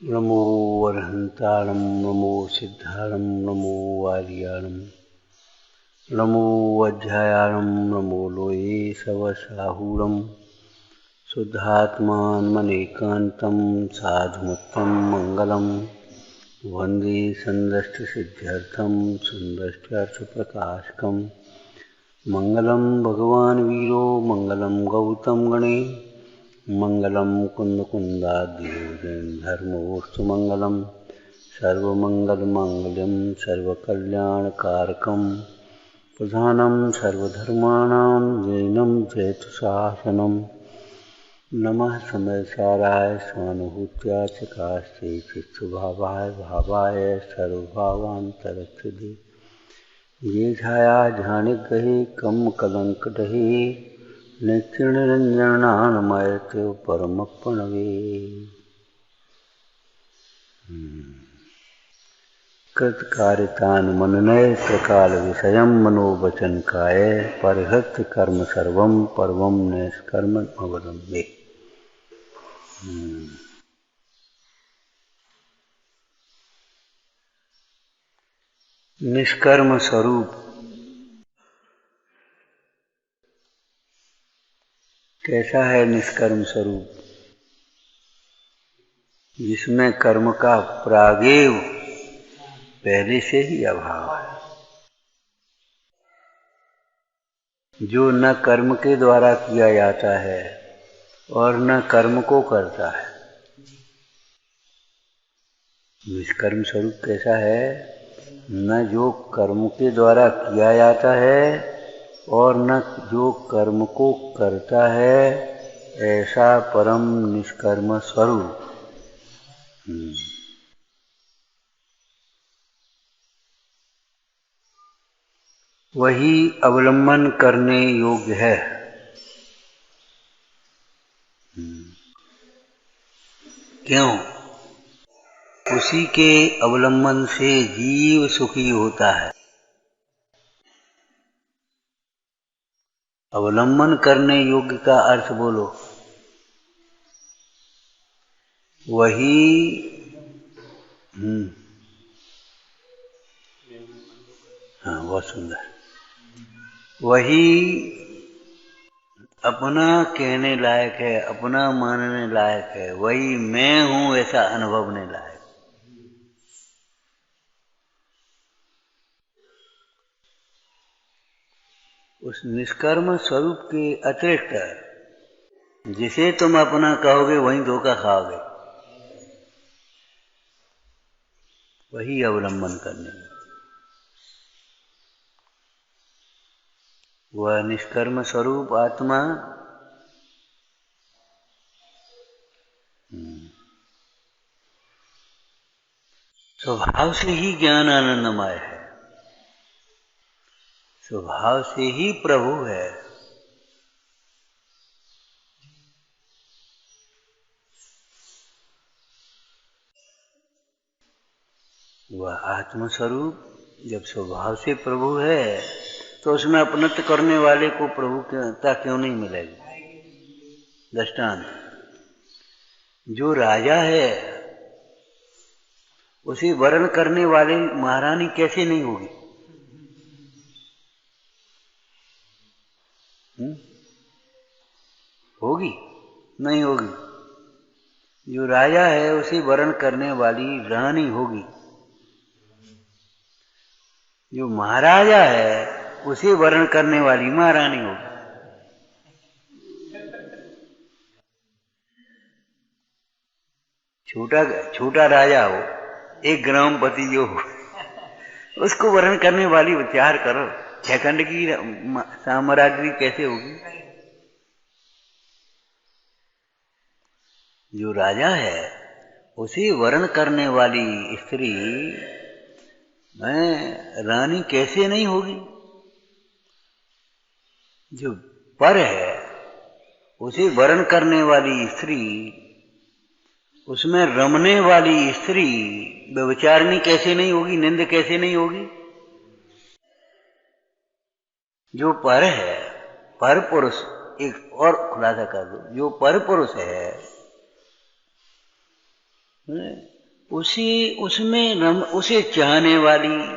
नमो वरहन्तारं नमो सिद्धारं नमो वार्याणं नमो वज्रायाणं नमो लोये सवसाहूरं शुद्धात्मानमनेकान्तं साधुमत्तं मङ्गलं वन्दे सन्दष्टसिद्ध्यर्थं सन्दष्ट्यर्थप्रकाशकं मङ्गलं भगवान् वीरो मङ्गलं गौतम गणे मंगलम कुंदकुंदाद्योजनधर्मोऽस्तुमंगलम सर्वमंगलमांगल्यं सर्वकल्याणकारकं प्रधानं सर्वधर्माणां जैनं जयतु शासनं नमः समयसाराय स्वानुभूत्या चकास्ते चित्तभावाय भावाय सर्वभावान्तरक्षदे ये छाया ध्यानिग्रहे कम कलंकटहे नित्यनिरञ्जनानमयते परमप्रणवे कृतकारितानुमननय त्रिकालविषयं मनोवचन काय परिहृत कर्म सर्वं परमं निष्कर्ममवलम्बे। निष्कर्म स्वरूप कैसा है? निष्कर्म स्वरूप जिसमें कर्म का प्रागेव पहले से ही अभाव है, जो न कर्म के द्वारा किया जाता है और न कर्म को करता है। निष्कर्म स्वरूप कैसा है? न जो कर्म के द्वारा किया जाता है और न जो कर्म को करता है, ऐसा परम निष्कर्म स्वरूप। वही अवलंबन करने योग्य है। क्यों? उसी के अवलंबन से जीव सुखी होता है। अवलंबन करने योग्य का अर्थ बोलो। वही हाँ, बहुत सुंदर। वही अपना कहने लायक है, अपना मानने लायक है। वही मैं हूं ऐसा अनुभवने लायक। उस निष्कर्म स्वरूप के अतिरिक्त जिसे तुम अपना कहोगे वही धोखा खाओगे। वही अवलंबन करने में वह निष्कर्म स्वरूप आत्मा स्वभाव से ही ज्ञान आनंदमय है, स्वभाव से ही प्रभु है। वह आत्मस्वरूप जब स्वभाव से प्रभु है तो उसमें अपनत्व करने वाले को प्रभुता क्यों नहीं मिलेगी? दृष्टांत, जो राजा है उसे वरण करने वाले महारानी कैसे नहीं होगी? होगी? नहीं होगी। जो राजा है उसे वरण करने वाली रानी होगी। जो महाराजा है उसे वर्ण करने वाली महारानी होगी। छोटा राजा हो, एक ग्रामपति जो हो, उसको वर्ण करने वाली विचार करो, छखंड की साम्राज्ञी कैसे होगी? जो राजा है उसे वर्ण करने वाली स्त्री रानी कैसे नहीं होगी? जो पर है उसे वर्ण करने वाली स्त्री, उसमें रमने वाली स्त्री व्यभिचारिणी कैसे नहीं होगी? निंद कैसे नहीं होगी? जो पर है, पर पुरुष, एक और खुलासा कर दो, जो पर पुरुष है, उसे चाहने वाली,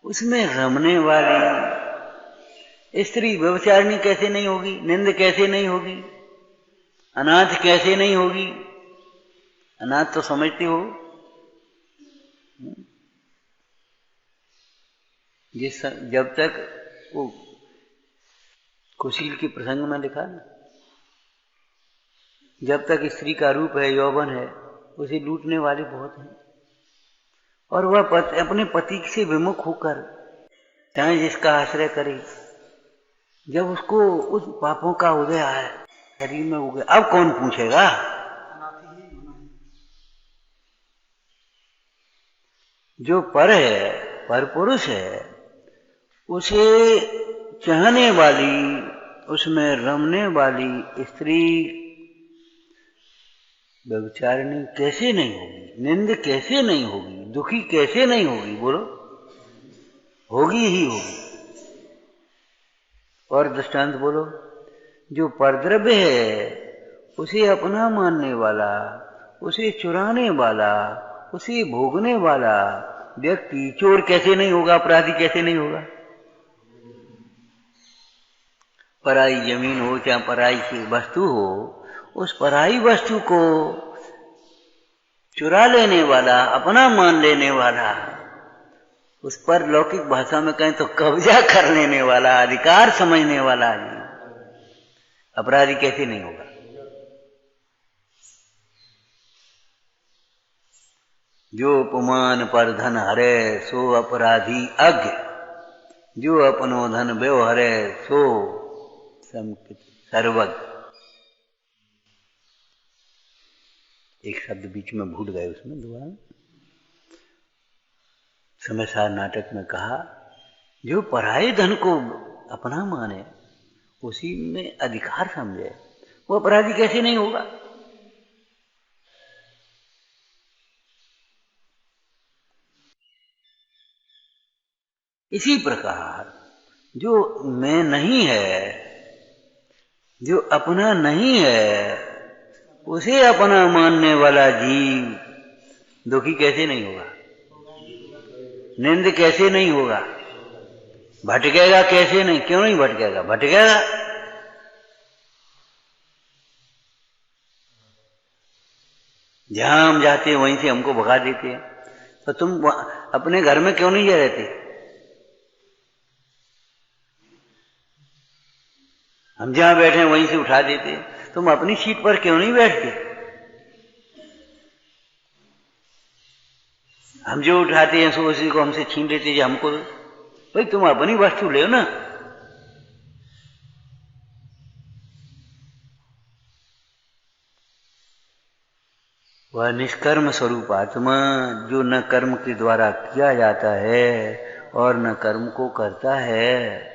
उसमें रमने वाली स्त्री व्यभिचारिणी कैसे नहीं होगी? निंद कैसे नहीं होगी? अनाथ कैसे नहीं होगी? अनाथ तो समझते हो, जब तक वो कुशील के प्रसंग में लिखा ना, जब तक स्त्री का रूप है, यौवन है, उसे लूटने वाले बहुत हैं। और वह अपने पति से विमुख होकर चाहे जिसका आश्रय करे, जब उसको उस पापों का उदय आए, शरीर में उगे, अब कौन पूछेगा? जो पर है, पर पुरुष है, उसे चाहने वाली, उसमें रमने वाली स्त्री व्यभिचारिणी कैसे नहीं होगी? निंद कैसे नहीं होगी? दुखी कैसे नहीं होगी? बोलो, होगी ही होगी। और दृष्टांत बोलो। जो परद्रव्य है, उसे अपना मानने वाला, उसे चुराने वाला, उसे भोगने वाला व्यक्ति चोर कैसे नहीं होगा? अपराधी कैसे नहीं होगा? पराई जमीन हो चाहे पराई की वस्तु हो, उस पराई वस्तु को चुरा लेने वाला, अपना मान लेने वाला, उस पर लौकिक भाषा में कहें तो कब्जा कर लेने वाला, अधिकार समझने वाला अपराधी कैसे नहीं होगा? जो उपमान पर धन हरे सो अपराधी अज्ञ, जो अपनो धन व्यव हरे सो सर्वज्ञ। एक शब्द बीच में भूल गए, उसमें दोबारा समय सार नाटक में कहा, जो पराये धन को अपना माने, उसी में अधिकार समझे, वो अपराधी कैसे नहीं होगा? इसी प्रकार जो मैं नहीं है, जो अपना नहीं है, उसे अपना मानने वाला जीव दुखी कैसे नहीं होगा? निंद कैसे नहीं होगा? भटकेगा कैसे नहीं? क्यों नहीं भटकेगा? भटकेगा। जहां हम जाते हैं वहीं से हमको भगा देते हैं। तो तुम अपने घर में क्यों नहीं रहते? हम जहां बैठे वहीं से उठा देते हैं। तुम अपनी सीट पर क्यों नहीं बैठते? हम जो उठाते हैं सो उसी को हमसे छीन लेते हैं। हमको भाई तुम अपनी वस्तु ले ना। वह निष्कर्म स्वरूप आत्मा जो न कर्म के द्वारा किया जाता है और न कर्म को करता है।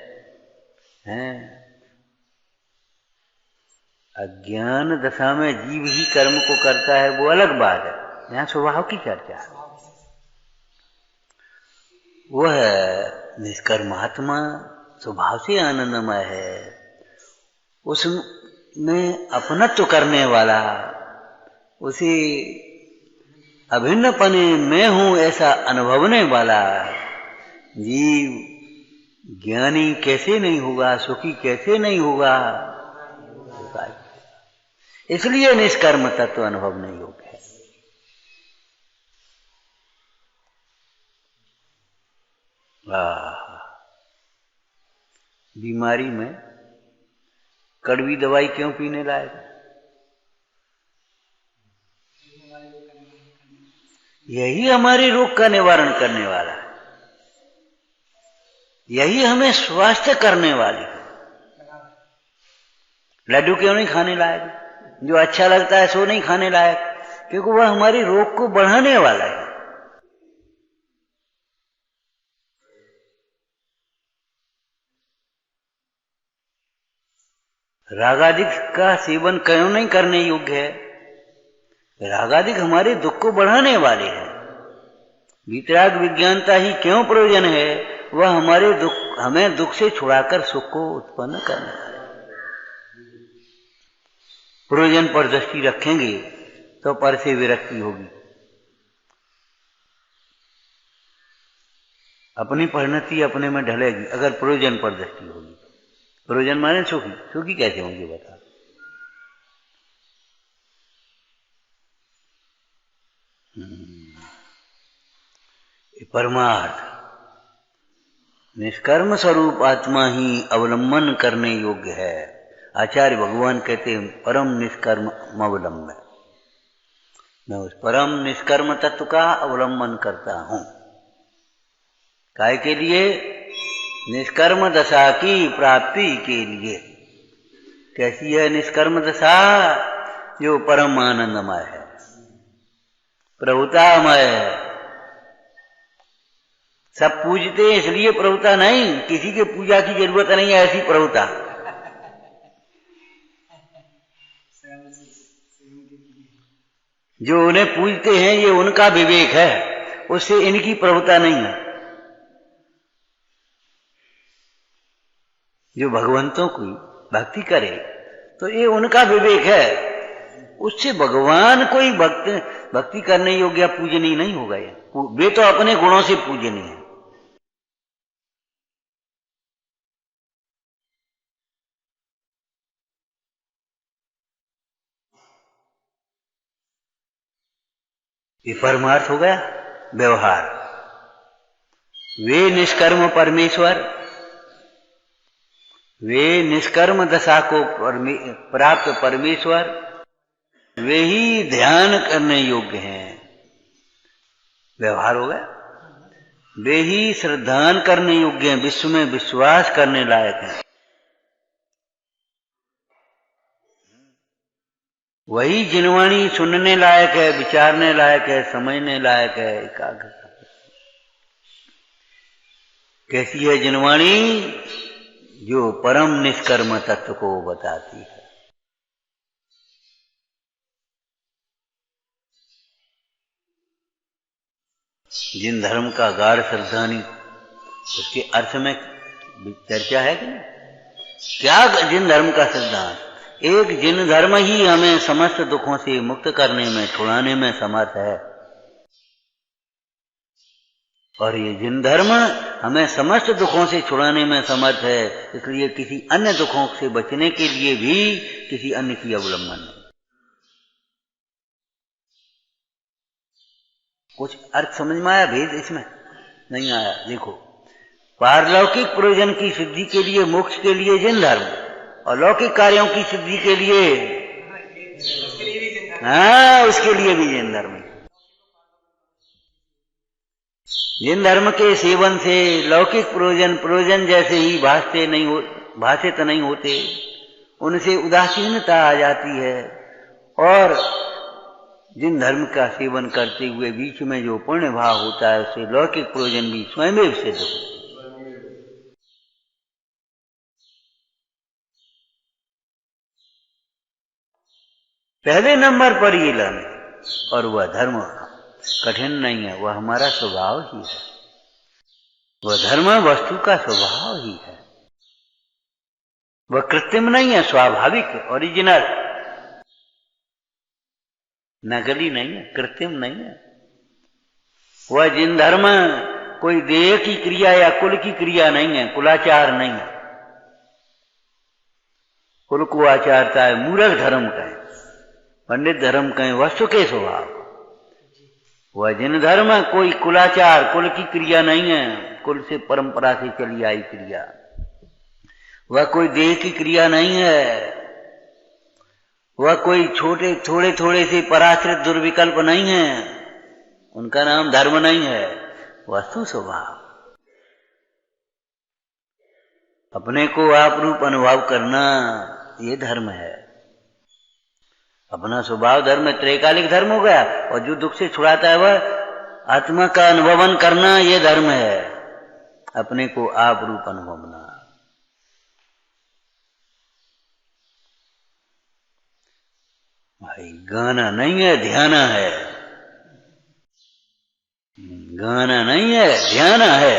अज्ञान दशा में जीव ही कर्म को करता है, वो अलग बात है। यहाँ स्वभाव की चर्चा है। वह निष्कर्मात्मा स्वभाव से आनंदमय है, उसमें अपनत्व करने वाला, उसी अभिन्नपने में हूं ऐसा अनुभवने वाला जीव ज्ञानी कैसे नहीं होगा? सुखी कैसे नहीं होगा? इसलिए निष्कर्म तत्व अनुभव नहीं योग्य है। बीमारी में कड़वी दवाई क्यों पीने लायक? यही हमारे रोग का निवारण करने वाला है, यही हमें स्वास्थ्य करने वाली है। लड्डू क्यों नहीं खाने लायक? जो अच्छा लगता है सो नहीं खाने लायक, क्योंकि वह हमारे रोग को बढ़ाने वाला है। रागादिक का सेवन क्यों नहीं करने योग्य है? रागादिक हमारे दुख को बढ़ाने वाले हैं। वितराग विज्ञानता ही क्यों प्रयोजन है? वह हमारे दुख, हमें दुख से छुड़ाकर सुख को उत्पन्न करने वाले। प्रयोजन पर दृष्टि रखेंगे तो पर से विरक्ति होगी। अपनी परिणति अपने में ढलेगी अगर प्रयोजन पर दृष्टि होगी। प्रयोजन माने सुखी, सुखी कैसे होंगे बता। परमार्थ निष्कर्म स्वरूप आत्मा ही अवलंबन करने योग्य है। आचार्य भगवान कहते हैं परम निष्कर्म अवलंबन। मैं उस परम निष्कर्म तत्व का अवलंबन करता हूं। काय के लिए? निष्कर्म दशा की प्राप्ति के लिए। कैसी है निष्कर्म दशा? जो परम आनंदमय है, प्रभुतामय है। सब पूजते इसलिए प्रभुता नहीं, किसी के पूजा की जरूरत नहीं है, ऐसी प्रभुता। जो उन्हें पूजते हैं ये उनका विवेक है, उससे इनकी प्रभुता नहीं है। जो भगवंतों की भक्ति करे तो ये उनका विवेक है, उससे भगवान कोई भक्ति करने योग्य पूजनीय नहीं होगा। ये वे तो अपने गुणों से पूजनीय है। ये परमार्थ हो गया व्यवहार। वे निष्कर्म परमेश्वर, वे निष्कर्म दशा को प्राप्त परमेश्वर, वे ही ध्यान करने योग्य हैं। व्यवहार हो गया। वे ही श्रद्धान करने योग्य हैं, विश्व में विश्वास करने लायक हैं। वही जिनवाणी सुनने लायक है, विचारने लायक है, समझने लायक है, एकाग्र। कैसी है जिनवाणी? जो परम निष्कर्म तत्व को बताती है। जिन धर्म का गाढ़ श्रद्धानी, उसके अर्थ में चर्चा है कि नहीं? क्या जिन धर्म का श्रद्धान? एक जिन धर्म ही हमें समस्त दुखों से मुक्त करने में, छुड़ाने में समर्थ है। और ये जिन धर्म हमें समस्त दुखों से छुड़ाने में समर्थ है, इसलिए किसी अन्य दुखों से बचने के लिए भी किसी अन्य की अवलंबन नहीं। कुछ अर्थ समझ में आया? भेद इसमें नहीं आया। देखो, पारलौकिक प्रयोजन की सिद्धि के लिए, मोक्ष के लिए जिन धर्म, और लौकिक कार्यों की सिद्धि के लिए, हाँ, उसके लिए भी जिन धर्म। जिन धर्म के सेवन से लौकिक प्रयोजन जैसे ही भाषित नहीं होते, उनसे उदासीनता आ जाती है। और जिन धर्म का सेवन करते हुए बीच में जो पुण्य भाव होता है, उससे लौकिक प्रयोजन भी स्वयं सिद्ध होते हैं। पहले नंबर पर ये लाने, और वह धर्म कठिन नहीं है, वह हमारा स्वभाव ही है। वह धर्म वस्तु का स्वभाव ही है। वह कृत्रिम नहीं है, स्वाभाविक है, ओरिजिनल, नकली नहीं है, कृत्रिम नहीं है। वह जिन धर्म कोई देह की क्रिया या कुल की क्रिया नहीं है, कुलाचार नहीं है। कुल को आचारता है, मूर्ख धर्म कहें, पंडित धर्म कहें, वस्तु के स्वभाव। वह जिन धर्म कोई कुलाचार, कुल की क्रिया नहीं है, कुल से परंपरा से चली आई क्रिया। वह कोई देह की क्रिया नहीं है। वह कोई थोड़े से पराश्रित दुर्विकल्प नहीं है। उनका नाम धर्म नहीं है, वस्तु स्वभाव। अपने को आप रूप अनुभव करना, ये धर्म है। अपना स्वभाव धर्म त्रैकालिक धर्म हो गया, और जो दुख से छुड़ाता है वह आत्मा का अनुभवन करना, ये धर्म है। अपने को आप रूप अनुभवना। भाई गाना नहीं है, ध्यान है। गाना नहीं है, ध्यान है।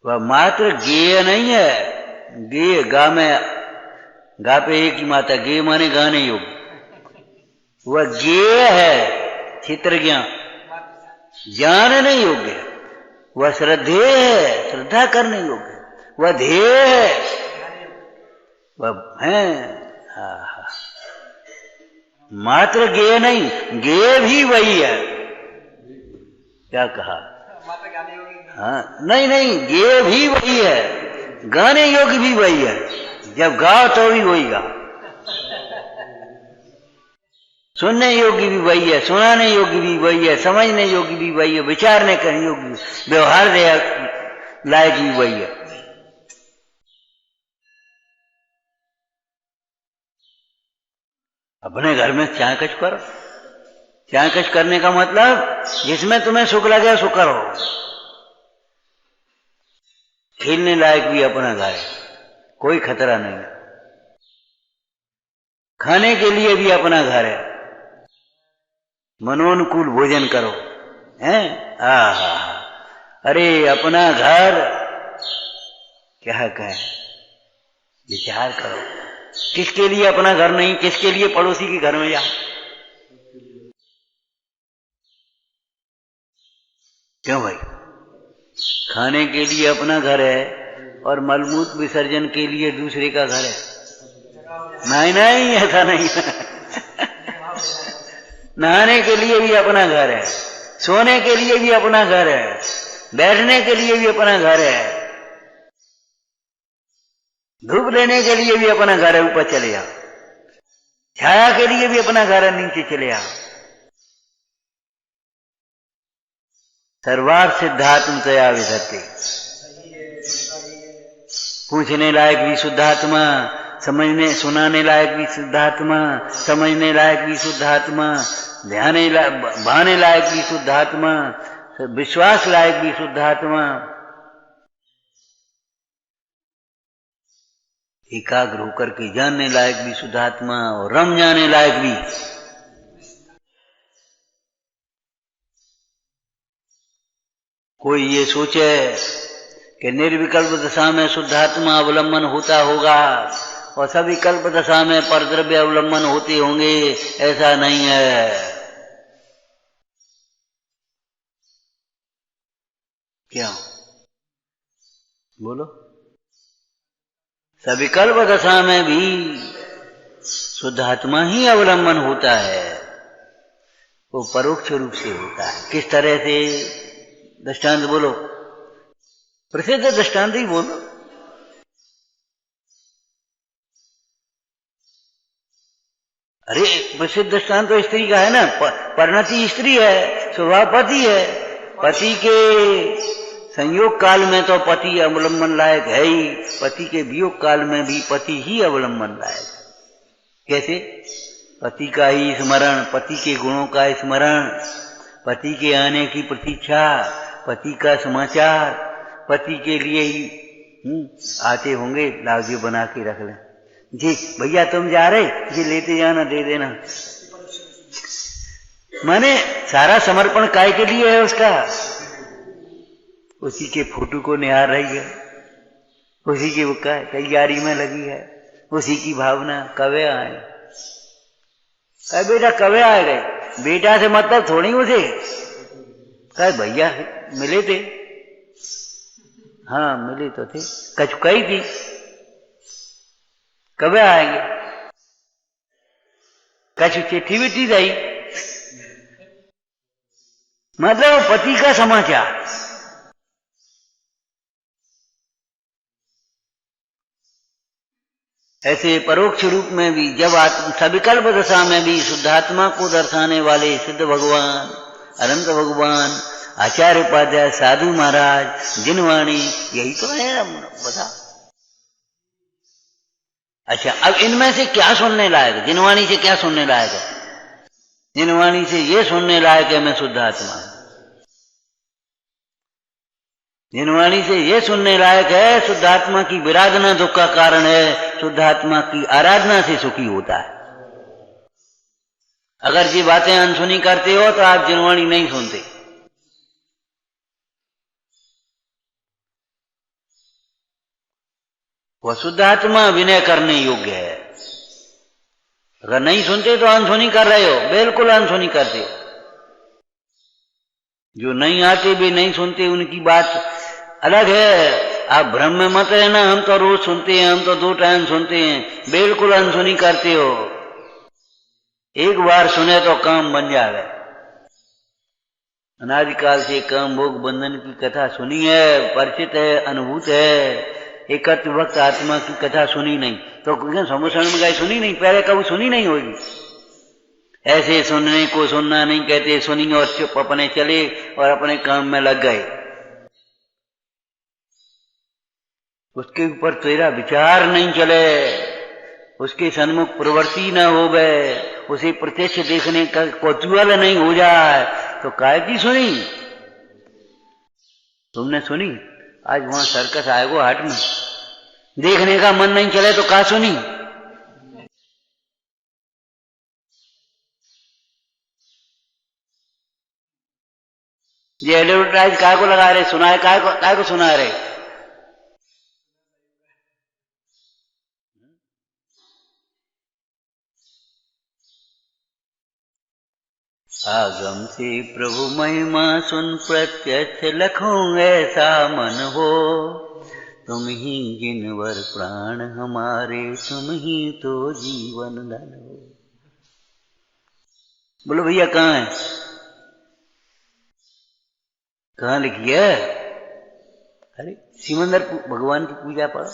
वह मात्र गेय नहीं है। गेय गा में गा पे एक ही माता, गेय माने गाने योग। वह ज्ञेय है, क्षेत्र ज्ञान, जानने योग्य है। वह श्रद्धेय है, श्रद्धा करने योग्य है। वह ध्येय है, वह है मात्र ज्ञेय नहीं, ज्ञेय भी वही है। क्या कहा? हाँ, नहीं नहीं, ज्ञेय भी वही है, गाने योग्य भी वही है। जब गाओ तो भी वही गा, सुनने योग्य भी वही है, सुनाने योग्य भी वही है, समझने योग्य भी वही है, विचारने का योग्य, व्यवहार लायक भी वही है। अपने घर में चाय कच करो। चाय कच करने का मतलब जिसमें तुम्हें सुख लगे सो करो। खेलने लायक भी अपना घर है, कोई खतरा नहीं। खाने के लिए भी अपना घर है, मनोनुकूल भोजन करो, हैं? अरे अपना घर क्या कहें, विचार करो। किसके लिए अपना घर नहीं, किसके लिए पड़ोसी के घर में जाओ? क्यों भाई? खाने के लिए अपना घर है और मलमूत्र विसर्जन के लिए दूसरे का घर है। नहीं नहीं, ऐसा नहीं है। नहाने के लिए भी अपना घर है, सोने के लिए भी अपना घर है, बैठने के लिए भी अपना घर है, धूप लेने के लिए भी अपना घर है, ऊपर चले आओ। छाया के लिए भी अपना घर है, नीचे चले आओ। सर्वार्थ सिद्धात्मतया विधत्ते। पूछने लायक भी शुद्धात्मा, समझने सुनाने लायक भी शुद्धात्मा, समझने लायक भी शुद्धात्मा, भाने लायक भी शुद्धात्मा, विश्वास लायक भी शुद्धात्मा, एकाग्र होकर के जानने लायक भी शुद्धात्मा, और रम जाने लायक भी। कोई ये सोचे कि निर्विकल्प दशा में शुद्धात्मा अवलंबन होता होगा और सविकल्प दशा में परद्रव्य अवलंबन होते होंगे, ऐसा नहीं है। क्या बोलो? सविकल्प दशा में भी शुद्धात्मा ही अवलंबन होता है, वो परोक्ष रूप से होता है। किस तरह से? दृष्टांत बोलो, प्रसिद्ध दृष्टांत ही बोलो। अरे प्रसिद्ध दृष्टांत तो स्त्री का है ना, परिणति स्त्री है, स्वभाव पति है। पति के संयोग काल में तो पति अवलंबन लायक है ही, पति के वियोग काल में भी पति ही अवलंबन लायक है। कैसे? पति का ही स्मरण, पति के गुणों का स्मरण, पति के आने की प्रतीक्षा, पति का समाचार, पति के लिए ही आते होंगे, लावजी बना के रख लें। जी भैया तुम जा रहे, जी लेते जाना, दे देना। माने सारा समर्पण काय के लिए है उसका? उसी के फोटो को निहार रही है, उसी की तैयारी में लगी है, उसी की भावना। कवे आए? कहे बेटा कवे आए गए? बेटा से मतलब थोड़ी उसे। कहे भैया मिले थे। हाँ मिले तो थे, कचुकाई थी, कब आएंगे? कछु चिट्ठी विट्ठी गई, मतलब पति का समाचार। ऐसे परोक्ष रूप में भी जब सविकल्प दशा में भी शुद्धात्मा को दर्शाने वाले सिद्ध भगवान, अनंत भगवान, आचार्य उपाध्याय, साधु महाराज, जिनवाणी, यही तो है। बता अच्छा, अब इनमें से क्या सुनने लायक है? जिनवाणी से क्या सुनने लायक है? जिनवाणी से ये सुनने लायक है मैं शुद्धात्मा। जिनवाणी से ये सुनने लायक है शुद्धात्मा की विराधना दुख का कारण है, शुद्धात्मा की आराधना से सुखी होता है। अगर ये बातें अनसुनी करते हो तो आप जिनवाणी नहीं सुनते। वह शुद्धात्मा विनय करने योग्य है। अगर नहीं सुनते तो अनसुनी कर रहे हो, बिल्कुल अनसुनी करते हो। जो नहीं आते भी नहीं सुनते उनकी बात अलग है। आप भ्रम में मत रहना, हम तो रोज सुनते हैं, हम तो 2 टाइम सुनते हैं, बिल्कुल अनसुनी करते हो। एक बार सुने तो काम बन जाएगा। अनादिकाल से काम भोग बंधन की कथा सुनी है, परिचित है, अनुभूत है। एकत्र भक्त आत्मा की कथा सुनी नहीं तो समोषण में गए, सुनी नहीं, पहले कभी सुनी नहीं होगी। ऐसे सुनने को सुनना नहीं कहते, सुनी और चुप अपने चले और अपने काम में लग गए। उसके ऊपर तेरा विचार नहीं चले, उसके सन्मुख प्रवृत्ति न हो गए, उसे प्रत्यक्ष देखने का कौतूहल नहीं हो जाए तो काय की सुनी? तुमने सुनी? आज वहां सर्कस आएगो हाट में, देखने का मन नहीं चले तो का सुनी? ये एडवर्टाइज काय को लगा रहे, सुनाए काय को सुना रहे? आगम से प्रभु महिमा सुन प्रत्यक्ष लखों ऐसा मन हो, तुम ही जिनवर प्राण हमारे, तुम ही तो जीवन धन हो। बोलो भैया कहाँ है? कहाँ लिखी है? अरे सिमंदर भगवान की पूजा पढ़ो।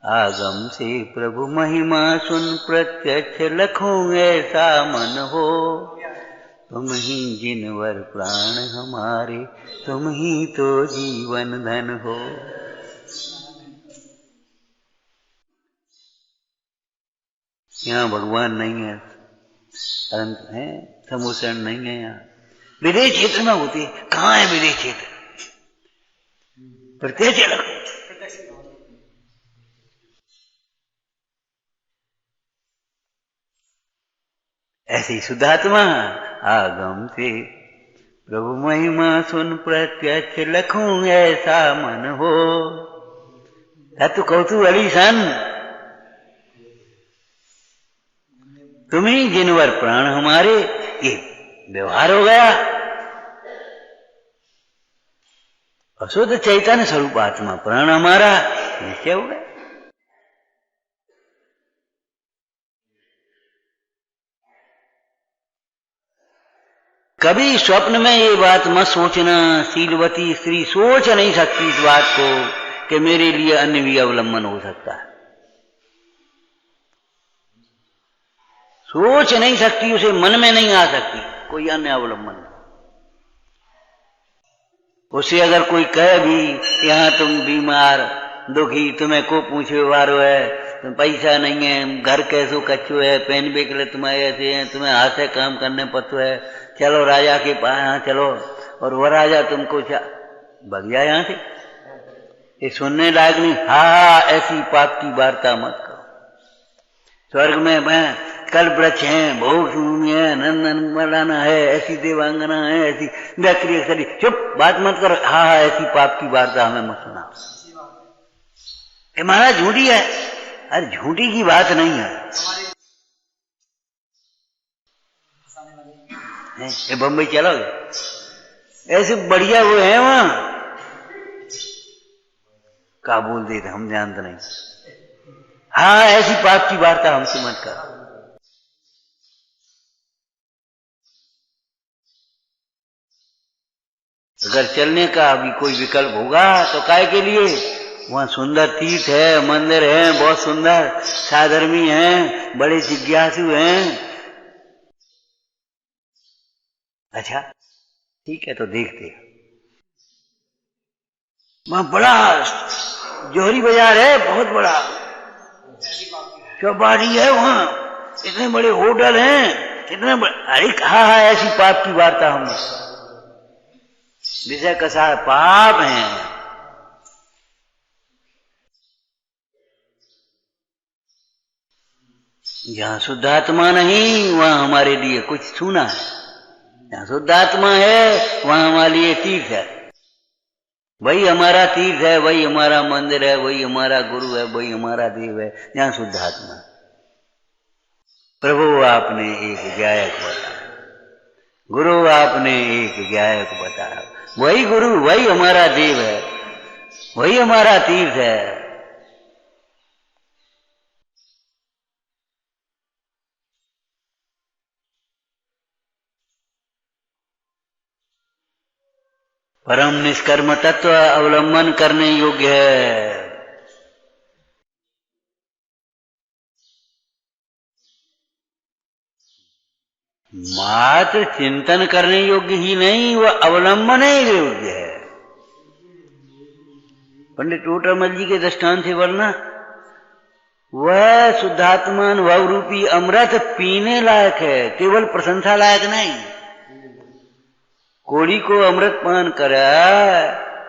आगम से प्रभु महिमा सुन प्रत्यक्ष लखों ऐसा मन हो, तुम ही जिनवर प्राण हमारे, तुम ही तो जीवन धन हो। यहाँ भगवान नहीं है, अनंत है, समोषण नहीं है। यहाँ विदेश क्षेत्र में होती है। कहाँ है विदेश क्षेत्र? प्रत्यक्ष लखों। ऐसे ही शुद्धात्मा आगम से प्रभु महिमा सुन प्रत्यक्ष लखों ऐसा मन हो। तू कौतूहली सन, तुम्ही जिनवर प्राण हमारे, ये व्यवहार हो गया। अशुद्ध चैतन्य स्वरूप आत्मा प्राण हमारा निश्चय हो गया। कभी स्वप्न में ये बात मत सोचना, शीलवती स्त्री सोच नहीं सकती इस बात को कि मेरे लिए अन्य भी अवलंबन हो सकता है। सोच नहीं सकती, उसे मन में नहीं आ सकती कोई अन्य अवलंबन। उसे अगर कोई कहे भी यहाँ तुम बीमार दुखी, तुम्हें को पूछे वारो है, तुम पैसा नहीं है, घर कैसो कच्चो है, पहनने के लिए तुम्हारे ऐसे हैं, तुम्हें हाथ से काम करने पड़ता है, चलो राजा के पास यहाँ चलो, और वह राजा तुमको भग जाए यहाँ से, ये सुनने लायक नहीं। हाँ, ऐसी पाप की वार्ता मत करो। स्वर्ग में मैं कल वृक्ष है, भोग भूमि है, नंदन मलाना है, ऐसी देवांगना है, ऐसी व्यक्ति शरीर, चुप बात मत करो। हाँ, ऐसी पाप की वार्ता हमें मत सुना। ये महाराज झूठी है। अरे झूठी की बात नहीं है। ये बम्बई चलोगे? ऐसे बढ़िया वो है वहां, का बोल देते हम जानते नहीं। हाँ, ऐसी पाप की वार्ता हमसे मत करो। अगर चलने का अभी कोई विकल्प होगा तो काय के लिए? वहां सुंदर तीर्थ है, मंदिर है, बहुत सुंदर, साधर्मी हैं, बड़े जिज्ञासु हैं। अच्छा ठीक है, तो देखते हैं। वहां बड़ा जोहरी बाजार है, बहुत बड़ा चौबारी है, वहां इतने बड़े होटल हैं, इतने बड़े। अरे हाँ, ऐसी पाप की वार्ता हम विषय कसा पाप है। जहां शुद्धात्मा नहीं वहां हमारे लिए कुछ छूना है। जहां शुद्धात्मा है वहां हमारे लिए तीर्थ है। वही हमारा तीर्थ है, वही हमारा मंदिर है, वही हमारा गुरु है, वही हमारा देव है, जहां शुद्धात्मा। प्रभु आपने एक गायक बताया, गुरु आपने एक गायक बताया। वही गुरु, वही हमारा देव है, वही हमारा तीर्थ है। परम निष्कर्म तत्व अवलंबन करने योग्य है। मात्र चिंतन करने योग्य ही नहीं, वह अवलंबन ही योग्य है। पंडित टोटामल जी के दृष्टांत से वरना वह शुद्धात्मा अनुभव रूपी अमृत पीने लायक है, केवल प्रशंसा लायक नहीं। कोड़ी को अमृत पान करे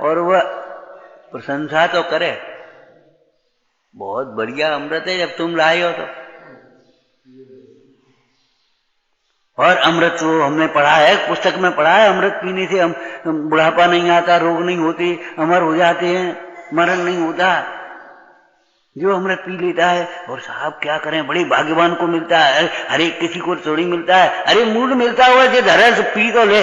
और वह प्रशंसा तो करे, बहुत बढ़िया अमृत है जब तुम लाए हो तो। और अमृत तो हमने पढ़ा है, पुस्तक में पढ़ा है, अमृत पीने से हम बुढ़ापा नहीं आता, रोग नहीं होते, अमर हो जाते हैं, मरण नहीं होता। जो अमृत पी लेता है, और साहब क्या करें, बड़े भाग्यवान को मिलता है, हर एक किसी को थोड़ी मिलता है। अरे मूड मिलता हुआ जो धरे से पी तो ले।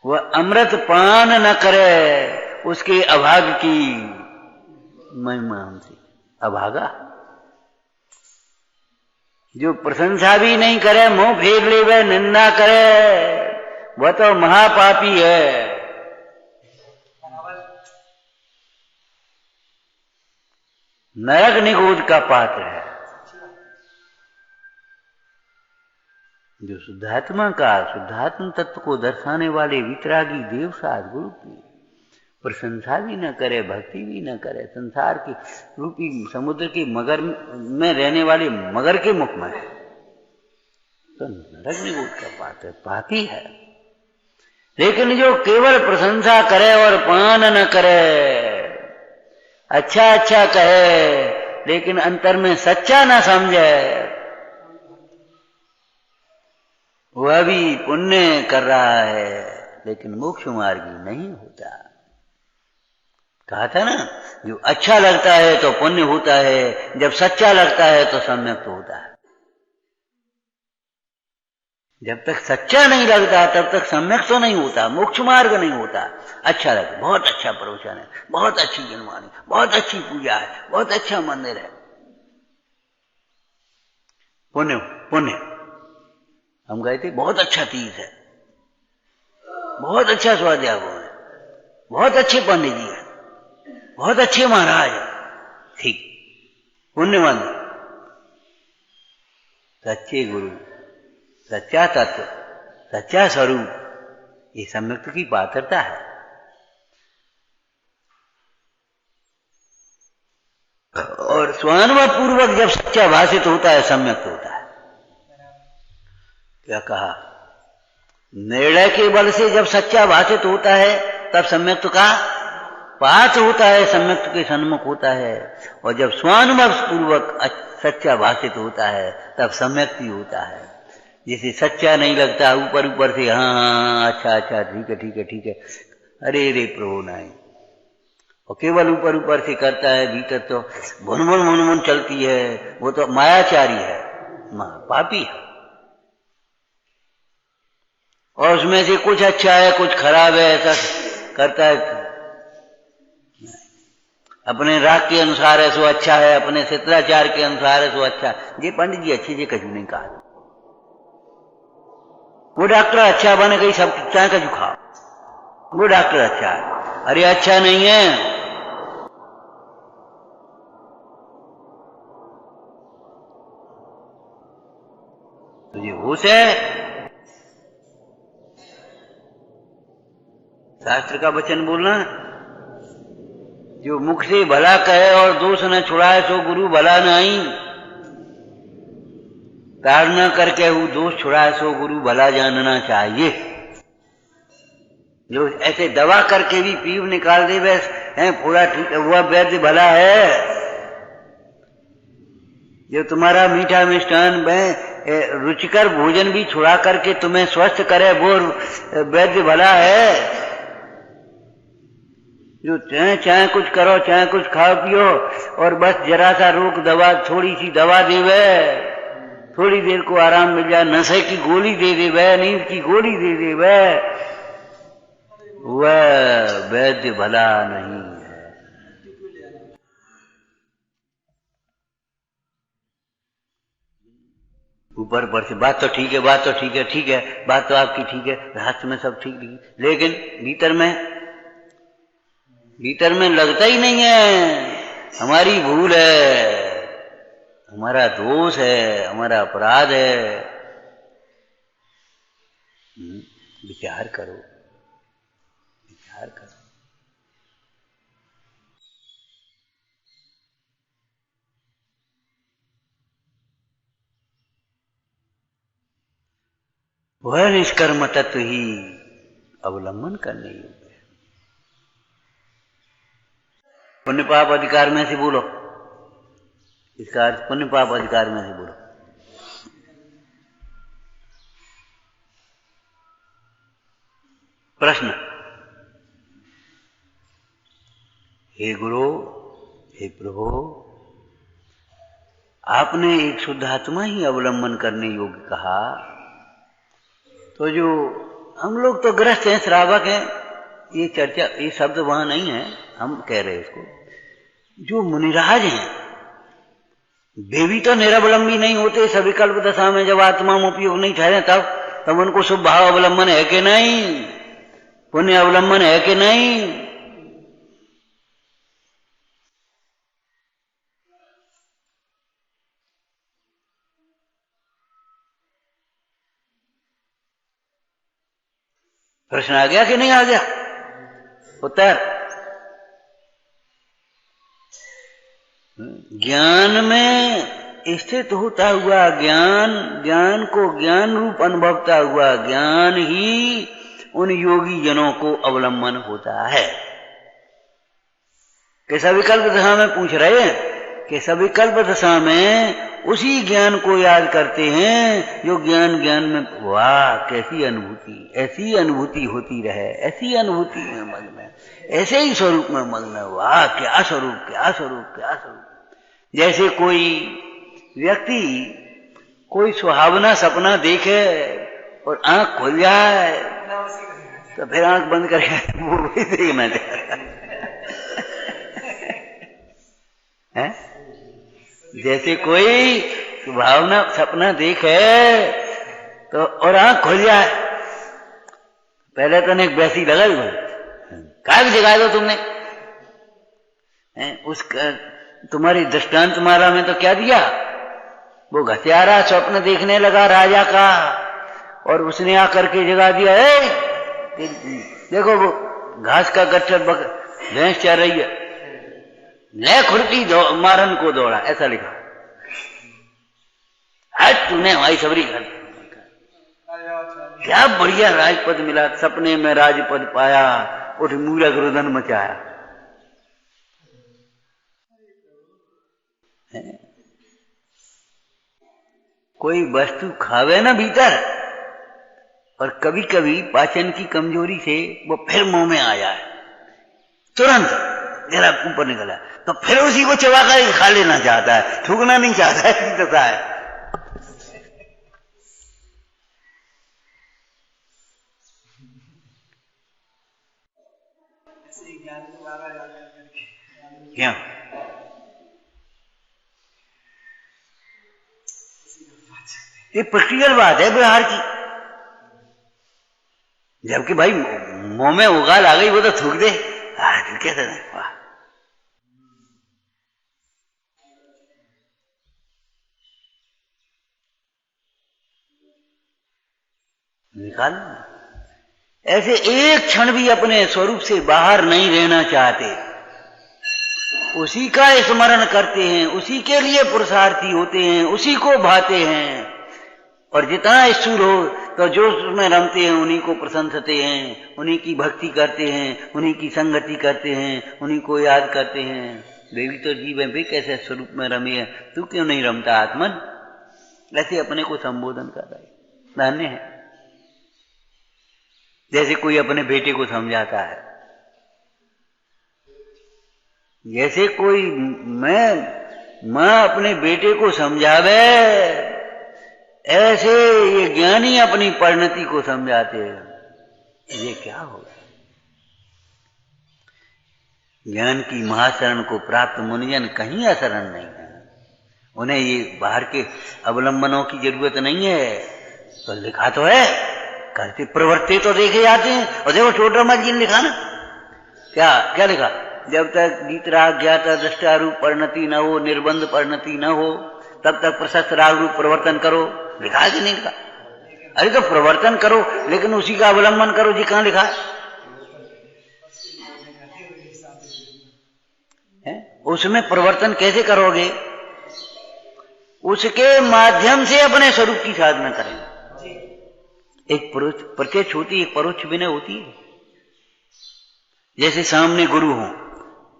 वह अमृत पान न करे, उसके अभाग की महिमा हमसे अभागा। जो प्रशंसा भी नहीं करे, मुंह फेर ले, वह निंदा करे, वह तो महापापी है। नरक निगोद का पात्र है। जो शुद्धात्मा का, शुद्धात्म तत्व को दर्शाने वाले वितरागी देव साध गुरु की प्रशंसा भी न करे, भक्ति भी न करे, संसार की रूपी समुद्र के मगर में रहने वाले मगर के मुख में, तो नरक निगोद का पात्र पापी है। लेकिन जो केवल प्रशंसा करे और पान न करे, अच्छा अच्छा कहे लेकिन अंतर में सच्चा न समझे, वह भी पुण्य कर रहा है लेकिन मोक्ष मार्गी नहीं होता। कहा था ना, जो अच्छा लगता है तो पुण्य होता है, जब सच्चा लगता है तो सम्यक तो होता है। जब तक सच्चा नहीं लगता तब तक सम्यक तो नहीं होता, मोक्ष मार्ग नहीं होता। अच्छा लगता, बहुत अच्छा प्रवचन है, बहुत अच्छी जनवाणी, बहुत अच्छी पूजा है, बहुत अच्छा मंदिर है, पुण्य पुण्य। हम गए थे, बहुत अच्छा तीर्थ है, बहुत अच्छा स्वाध्याय है, बहुत अच्छे पंडित जी है, बहुत अच्छे महाराज है, ठीक, पुण्यवान। सच्चे गुरु, सच्चा तत्व, सच्चा स्वरूप, ये सम्यक्त की पात्रता है। और स्वानुभव पूर्वक जब सच्चा भाषित होता है, सम्यक्त होता है। क्या कहा, निर्णय के बल से जब सच्चा भाषित होता है तब सम्यक्त का पात्र होता है, सम्यक्त के सन्मुख होता है। और जब स्वानुभव पूर्वक सच्चा भाषित होता है तब सम्यक्त ही होता है। जैसे सच्चा नहीं लगता, ऊपर ऊपर से हाँ अच्छा अच्छा ठीक है ठीक है ठीक है, अरे रे प्रभु नहीं, और केवल ऊपर ऊपर से करता है, भीतर तो भुन चलती है, वो तो मायाचारी है, पापी है। और उसमें से कुछ अच्छा है कुछ खराब है ऐसा करता है। अपने राग के अनुसार है सो अच्छा है, अपने शिष्टाचार के अनुसार है सो अच्छा है। ये पंडित जी अच्छे से कछु नहीं कहा। वो डॉक्टर अच्छा बन गई, सब चाहे कछु खाओ, वो डॉक्टर अच्छा है, अरे अच्छा नहीं है। तुझे होश है? शास्त्र का वचन बोलना, जो मुख से भला कहे और दोष न छुड़ाए सो गुरु भला नहीं। ताड़ना करके वो दोष छुड़ाए सो गुरु भला जानना चाहिए। जो ऐसे दवा करके भी पीव निकाल दे बस है पूरा ठीक है, वह वैद्य भला है। जो तुम्हारा मीठा मिष्ठान में रुचिकर भोजन भी छुड़ा करके तुम्हें स्वस्थ करे, वो वैद्य भला है। जो चाहे कुछ करो, चाहे कुछ खाओ पियो, और बस जरा सा रोक दवा, थोड़ी सी दवा देवे, थोड़ी देर को आराम मिल जाए, नशे की गोली दे देवे, नींद की गोली दे देवे, वह वैद्य भला नहीं है। ऊपर पर से बात तो ठीक है, बात तो ठीक है, ठीक है, बात तो आपकी ठीक है, रास्ते में सब ठीक नहीं, लेकिन भीतर में लगता ही नहीं है। हमारी भूल है, हमारा दोष है, हमारा अपराध है। विचार करो, विचार करो। वह निष्कर्म तत्व ही अवलंबन करने योग्य है। पुण्य पाप अधिकार में से बोलो, इसका अर्थ पुण्य पाप अधिकार में से बोलो। प्रश्न, हे गुरु, हे प्रभु, आपने एक शुद्ध आत्मा ही अवलंबन करने योग्य कहा, तो जो हम लोग तो ग्रस्त हैं, श्रावक हैं, ये चर्चा, ये शब्द वहां नहीं है, हम कह रहे हैं इसको। जो मुनिराज हैं वे भी तो निरवलंबी नहीं होते। सविकल्प दशा में जब आत्मा में उपयोग नहीं ठहरे तब उनको शुभ भाव अवलंबन है कि नहीं, पुण्य अवलंबन है कि नहीं। प्रश्न आ गया कि नहीं आ गया? उत्तर, ज्ञान में स्थित होता हुआ ज्ञान को ज्ञान रूप अनुभवता हुआ ज्ञान ही उन योगी जनों को अवलंबन होता है। कि सविकल्प दशा में पूछ रहे हैं कि सविकल्प दशा में उसी ज्ञान को याद करते हैं जो ज्ञान में, वाह कैसी अनुभूति, ऐसी अनुभूति होती रहे, ऐसी अनुभूति में मग्न, ऐसे ही स्वरूप में मग्न, वाह क्या स्वरूप, क्या स्वरूप, क्या स्वरूप। जैसे कोई व्यक्ति कोई सुहावना सपना देखे और आंख खुल जाए तो फिर आंख बंद करके वो भी देखना चाहता है। जैसे कोई सुहावना सपना देखे तो और आंख खुल जाए, पहले तो एक वैसी लगा ही काय जगा दो तुमने, उसका तुम्हारी दृष्टांत माला में तो क्या दिया, वो घसियारा स्वप्न देखने लगा राजा का और उसने आकर के जगा दिया, देखो वो घास का गट्ठर भैंस चल रही है, ले खुरपी मारन को दौड़ा, ऐसा लिखा। आज तूने हमारी सबरी कर, क्या बढ़िया राजपद मिला, सपने में राजपद पाया, उठ मूरख रुदन मचाया। कोई वस्तु खावे ना भीतर और कभी कभी पाचन की कमजोरी से वो फिर मुंह में आ जाए, तुरंत जरा ऊपर निकला तो फिर उसी को चबाकर खा लेना चाहता है, थूकना नहीं चाहता है, दशा है। क्या ये प्रैक्टिकल बात है व्यवहार की। जबकि भाई मुंह में उगाल आ गई वो तो थूक दे, कैसे वाह। निकाल, ऐसे एक क्षण भी अपने स्वरूप से बाहर नहीं रहना चाहते, उसी का स्मरण करते हैं, उसी के लिए पुरुषार्थी होते हैं, उसी को भाते हैं। और जितना स्थूल हो तो जो उसमें रमते हैं उन्हीं को प्रशंसते हैं, उन्हीं की भक्ति करते हैं, उन्हीं की संगति करते हैं, उन्हीं को याद करते हैं। वे भी तो जीव है, भी कैसे स्वरूप में रमे है, तू क्यों नहीं रमता आत्मन? ऐसे अपने को संबोधन कर रहे, धन्य है। जैसे कोई अपने बेटे को समझाता है, जैसे कोई माँ अपने बेटे को समझावे, ऐसे ये ज्ञानी अपनी परिणति को समझाते हैं। ये क्या होगा? ज्ञान की महाशरण को प्राप्त मुनिजन कहीं अशरण नहीं है। उन्हें ये बाहर के अवलंबनों की जरूरत नहीं है। तो लिखा तो है, करते प्रवृत्ति तो देखे जाते हैं। और देखो छोटा मत जी ने लिखा ना, क्या क्या लिखा? जब तक गीतराग ज्ञाता दृष्टा रूप परिणति न हो, निर्बंध परिणति न हो, तब तक प्रशस्त राग रूप प्रवर्तन करो। लिखा है कि नहीं लिखा? अरे तो प्रवर्तन करो, लेकिन उसी का अवलंबन करो जी। कहां लिखा है? उसमें प्रवर्तन कैसे करोगे? उसके माध्यम से अपने स्वरूप की साधना करें। एक प्रत्यक्ष होती है, एक परोक्ष विनय होती है। जैसे सामने गुरु हो,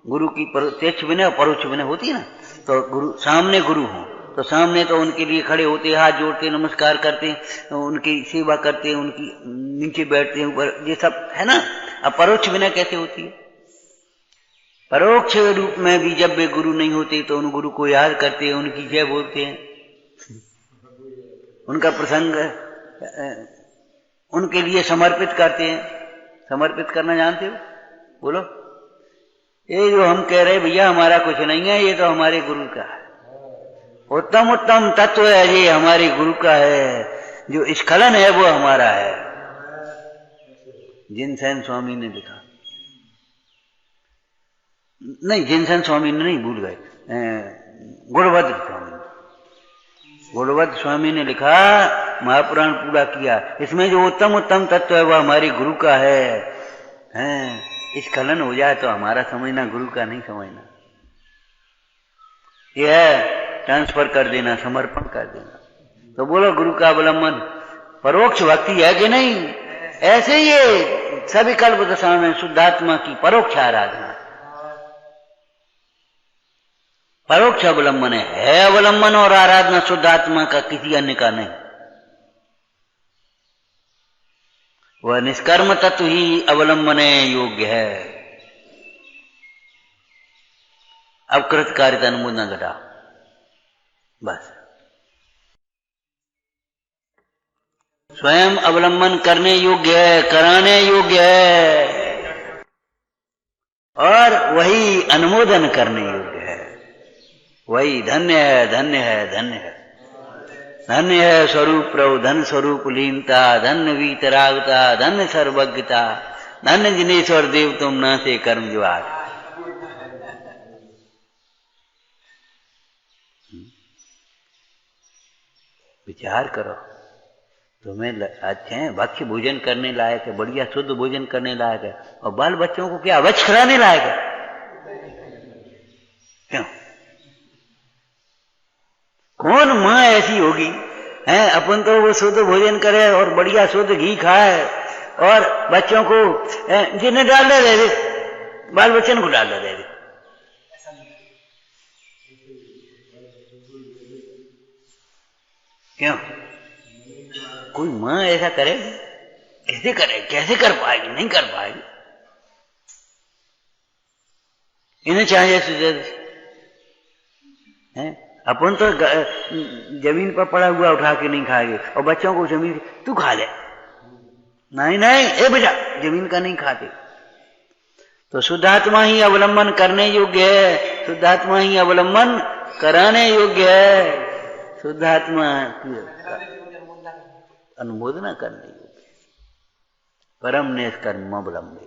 गुरु की प्रत्यक्ष विनय और परोक्ष विनय होती है ना। तो गुरु सामने गुरु हो तो सामने तो उनके लिए खड़े होते, हाथ जोड़ते, नमस्कार करते, उनकी सेवा करते, उनकी नीचे बैठते हैं, ऊपर, ये सब है ना। अब परोक्ष विनय कैसे होती है? परोक्ष रूप में भी जब वे गुरु नहीं होते तो उन गुरु को याद करते हैं, उनकी जय बोलते हैं, उनका प्रसंग उनके लिए समर्पित करते हैं। समर्पित करना जानते हो? बोलो। ये जो हम कह रहे भैया हमारा कुछ नहीं है, ये तो हमारे गुरु का है, उत्तम उत्तम तत्व है, ये हमारे गुरु का है। जो स्खलन है वो हमारा है। जिनसेन स्वामी ने लिखा, नहीं जिनसेन स्वामी ने नहीं, भूल गए, गुणवद्ध स्वामी, गुणवद्ध स्वामी ने लिखा, महापुराण पूरा किया। इसमें जो उत्तम उत्तम तत्व है वह हमारे गुरु का है। स्खलन हो जाए तो हमारा समझना, गुरु का नहीं समझना। यह है ट्रांसफर कर देना, समर्पण कर देना। तो बोलो गुरु का अवलंबन परोक्ष भक्ति है कि नहीं? ऐसे ये सभी कल्प दशा में शुद्धात्मा की परोक्ष आराधना, परोक्ष अवलंबन है अवलंबन और आराधना शुद्धात्मा का, किसी अन्य का नहीं। वह निष्कर्म तत्व ही अवलंबन योग्य है। अब कृतकार्यता अनुमोदन घटा, बस स्वयं अवलंबन करने योग्य है, कराने योग्य है, और वही अनुमोदन करने योग्य है। वही धन्य है, धन्य है, धन्य है, धन्य है स्वरूप प्रभु, धन स्वरूप लीनता, धन्य वीतरागता, धन्य सर्वज्ञता, धन्य जिनेश्वर देव तुम न से कर्म ज्वार। विचार करो, तुम्हें अच्छे हैं, भक्ष्य भोजन करने लायक है, बढ़िया शुद्ध भोजन करने लायक है, और बाल बच्चों को क्या अवच खिलाने लायक है? क्यों? कौन माँ ऐसी होगी है? अपन तो वो शुद्ध भोजन करे और बढ़िया शुद्ध घी खाए, और बच्चों को जिन्हें डाल दे, बाल बच्चन को डाल दे। क्यों? कोई माँ ऐसा करे? कैसे करे? कैसे कर पाएगी? नहीं कर पाएगी। इन्हें चाहिए है, अपन तो जमीन पर पड़ा हुआ उठा के नहीं खाएंगे, और बच्चों को जमीन तू खा ले, नहीं नहीं ए बेटा जमीन का नहीं खाते। तो शुद्धात्मा ही अवलंबन करने योग्य है, शुद्धात्मा ही अवलंबन कराने योग्य है, शुद्धात्मा अनुमोदना करने योग्य। परम निष्कर्म अवलंबे।